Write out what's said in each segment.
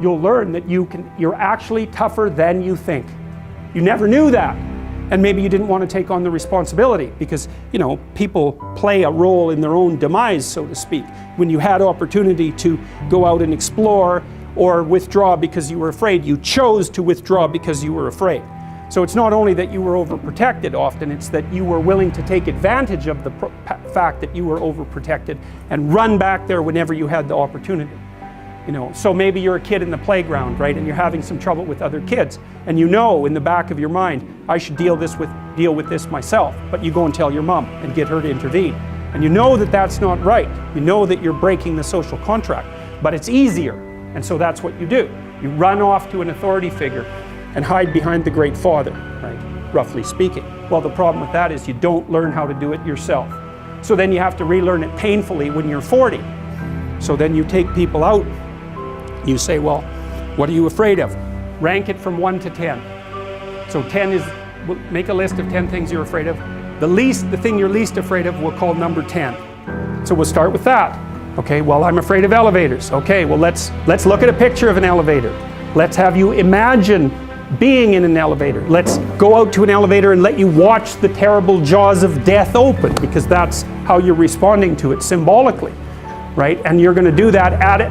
you'll learn that you're actually tougher than you think. You never knew that. And maybe you didn't want to take on the responsibility because, people play a role in their own demise, so to speak. When you had opportunity to go out and explore or withdraw because you were afraid, you chose to withdraw because you were afraid. So it's not only that you were overprotected often, it's that you were willing to take advantage of the fact that you were overprotected and run back there whenever you had the opportunity. So maybe you're a kid in the playground, right, and you're having some trouble with other kids, and in the back of your mind, I should deal with this myself, but you go and tell your mom and get her to intervene. And you know that that's not right. You know that you're breaking the social contract, but it's easier, and so that's what you do. You run off to an authority figure and hide behind the great father, right, roughly speaking. Well, the problem with that is you don't learn how to do it yourself. So then you have to relearn it painfully when you're 40. So then you take people out. You say, well, what are you afraid of? Rank it from 1 to 10. So 10 is, make a list of 10 things you're afraid of. The thing you're least afraid of, we'll call number 10. So we'll start with that. Okay, well, I'm afraid of elevators. Okay, well, let's look at a picture of an elevator. Let's have you imagine being in an elevator. Let's go out to an elevator and let you watch the terrible jaws of death open, because that's how you're responding to it symbolically, right? And you're going to do that at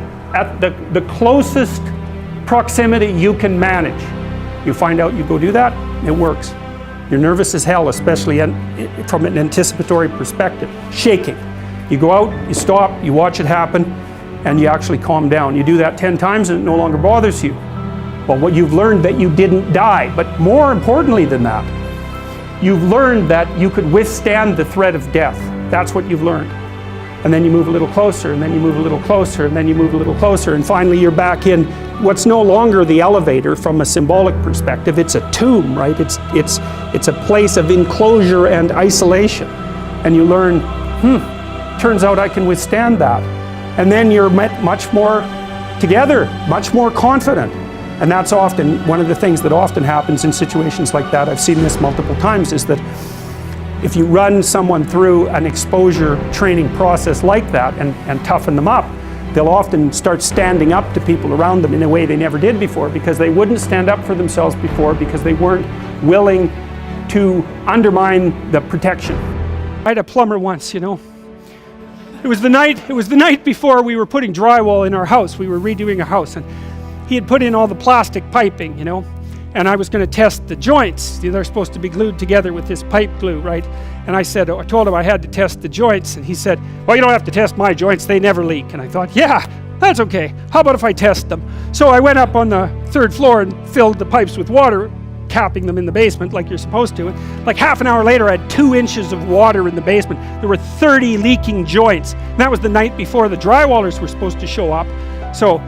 the closest proximity you can manage. You find out, you go do that, it works. You're nervous as hell, especially from an anticipatory perspective, shaking. You go out, you stop, you watch it happen, and you actually calm down. You do that 10 times and it no longer bothers you. Well, what you've learned that you didn't die, but more importantly than that, you've learned that you could withstand the threat of death. That's what you've learned. And then you move a little closer, and then you move a little closer, and then you move a little closer, and finally you're back in what's no longer the elevator from a symbolic perspective. It's a tomb, right? It's a place of enclosure and isolation. And you learn, turns out I can withstand that. And then you're much more together, much more confident. And that's often one of the things that often happens in situations like that. I've seen this multiple times, is that if you run someone through an exposure training process like that and toughen them up, they'll often start standing up to people around them in a way they never did before, because they wouldn't stand up for themselves before, because they weren't willing to undermine the protection. I had a plumber once, It was the night before we were putting drywall in our house. We were redoing a house, and he had put in all the plastic piping, and I was going to test the joints. They're supposed to be glued together with this pipe glue, right? And I told him I had to test the joints, and he said, well, you don't have to test my joints, they never leak. And I thought, yeah, that's okay. How about if I test them? So I went up on the 3rd floor and filled the pipes with water, capping them in the basement like you're supposed to. And like half an hour later, I had 2 inches of water in the basement. There were 30 leaking joints. And that was the night before the drywallers were supposed to show up. So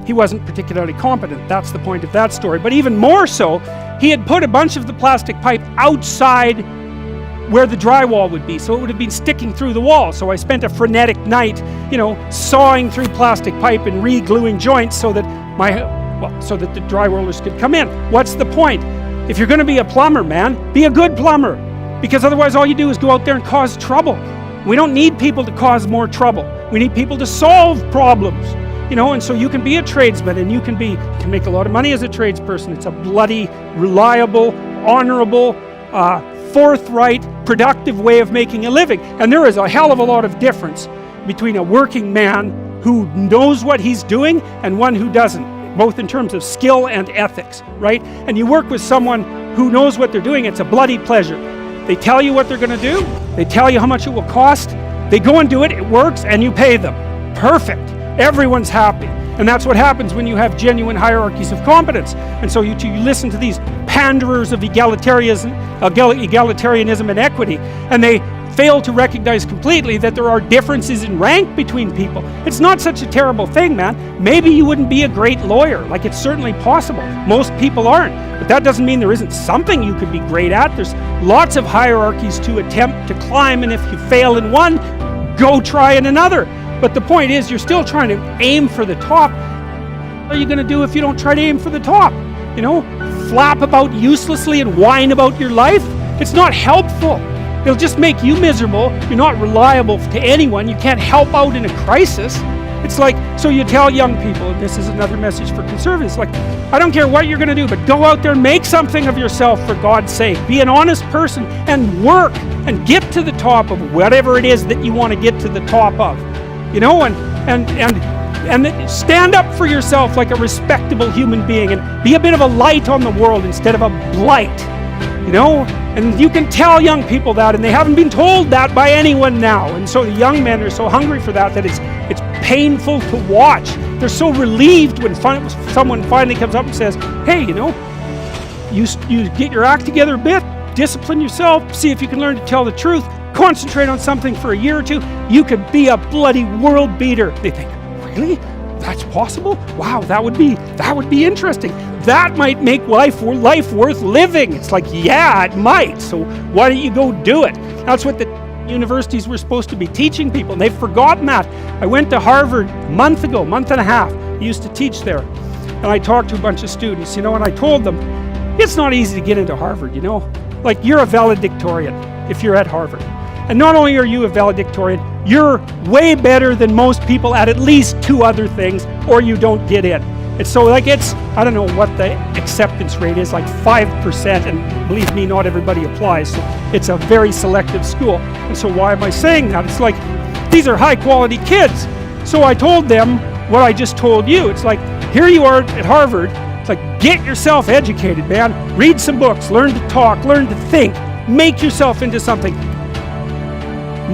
he wasn't particularly competent. That's the point of that story. But even more so, he had put a bunch of the plastic pipe outside where the drywall would be, so it would have been sticking through the wall. So I spent a frenetic night, sawing through plastic pipe and re-gluing joints so that the drywallers could come in. What's the point? If you're going to be a plumber, man, be a good plumber, because otherwise all you do is go out there and cause trouble. We don't need people to cause more trouble. We need people to solve problems. And so you can be a tradesman, and you can make a lot of money as a tradesperson. It's a bloody, reliable, honorable, forthright, productive way of making a living. And there is a hell of a lot of difference between a working man who knows what he's doing and one who doesn't, both in terms of skill and ethics, right? And you work with someone who knows what they're doing, it's a bloody pleasure. They tell you what they're going to do, they tell you how much it will cost, they go and do it, it works, and you pay them. Perfect. Everyone's happy. And that's what happens when you have genuine hierarchies of competence. And so you listen to these panderers of egalitarianism and equity, and they fail to recognize completely that there are differences in rank between people. It's not such a terrible thing, man. Maybe you wouldn't be a great lawyer. Like, it's certainly possible. Most people aren't. But that doesn't mean there isn't something you could be great at. There's lots of hierarchies to attempt to climb, and if you fail in one, go try in another. But the point is, you're still trying to aim for the top. What are you going to do if you don't try to aim for the top? Flap about uselessly and whine about your life? It's not helpful. It'll just make you miserable. You're not reliable to anyone. You can't help out in a crisis. It's like, so you tell young people, and this is another message for conservatives, like, I don't care what you're going to do, but go out there and make something of yourself for God's sake. Be an honest person and work and get to the top of whatever it is that you want to get to the top of. You know, and stand up for yourself like a respectable human being and be a bit of a light on the world instead of a blight. You know, and you can tell young people that, and they haven't been told that by anyone now. And so the young men are so hungry for that it's painful to watch. They're so relieved when someone finally comes up and says, hey, you know, you get your act together a bit, discipline yourself, see if you can learn to tell the truth, concentrate on something for a year or two, you could be a bloody world beater. They think, really? That's possible? Wow, that would be interesting. That might make life worth living. It's like, yeah, it might. So why don't you go do it? That's what the universities were supposed to be teaching people, and they've forgotten that. I went to Harvard a month and a half. I used to teach there. And I talked to a bunch of students, you know, and I told them, it's not easy to get into Harvard, you know. Like, you're a valedictorian if you're at Harvard. And not only are you a valedictorian, you're way better than most people at least 2 other things, or you don't get in. And so, like, I don't know what the acceptance rate is, like 5%, and believe me, not everybody applies, so it's a very selective school. And so why am I saying that? It's like, these are high quality kids. So I told them what I just told you. It's like, here you are at Harvard, it's like, get yourself educated, man. Read some books, learn to talk, learn to think, make yourself into something.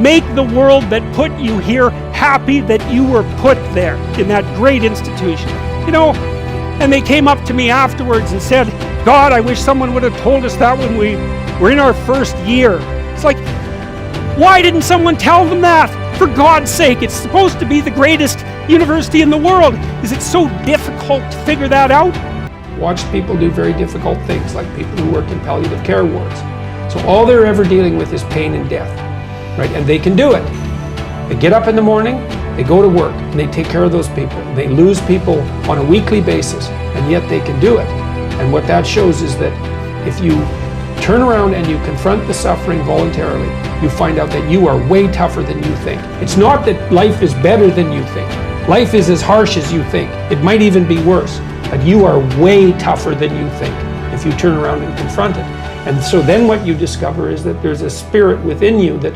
Make the world that put you here happy that you were put there in that great institution. You know, and they came up to me afterwards and said, God, I wish someone would have told us that when we were in our first year. It's like, why didn't someone tell them that? For God's sake, it's supposed to be the greatest university in the world. Is it so difficult to figure that out? Watch people do very difficult things, like people who work in palliative care wards. So all they're ever dealing with is pain and death, right? And they can do it. They get up in the morning, they go to work, and they take care of those people. They lose people on a weekly basis, and yet they can do it. And what that shows is that if you turn around and you confront the suffering voluntarily, you find out that you are way tougher than you think. It's not that life is better than you think. Life is as harsh as you think. It might even be worse, but you are way tougher than you think if you turn around and confront it. And so then what you discover is that there's a spirit within you that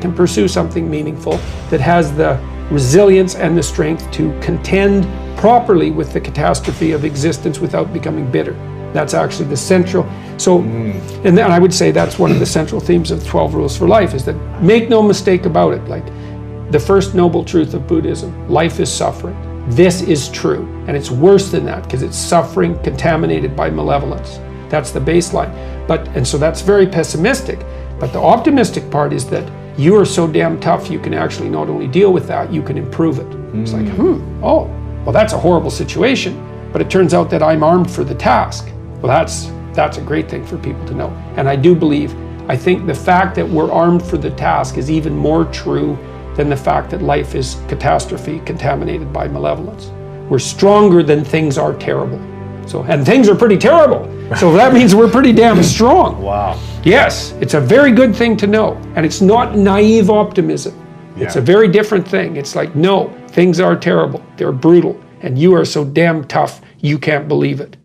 can pursue something meaningful, that has the resilience and the strength to contend properly with the catastrophe of existence without becoming bitter. That's actually the central. So, and then I would say that's one of the central themes of 12 Rules for Life, is that make no mistake about it. Like, the first noble truth of Buddhism, life is suffering. This is true, and it's worse than that because it's suffering contaminated by malevolence. That's the baseline. And so that's very pessimistic. But the optimistic part is that you are so damn tough, you can actually not only deal with that, you can improve it. It's like, oh, well, that's a horrible situation, but it turns out that I'm armed for the task. Well, that's a great thing for people to know. And I think the fact that we're armed for the task is even more true than the fact that life is catastrophe contaminated by malevolence. We're stronger than things are terrible. And things are pretty terrible. So that means we're pretty damn strong. Wow. Yes, it's a very good thing to know. And it's not naive optimism. Yeah. It's a very different thing. It's like, no, things are terrible. They're brutal. And you are so damn tough, you can't believe it.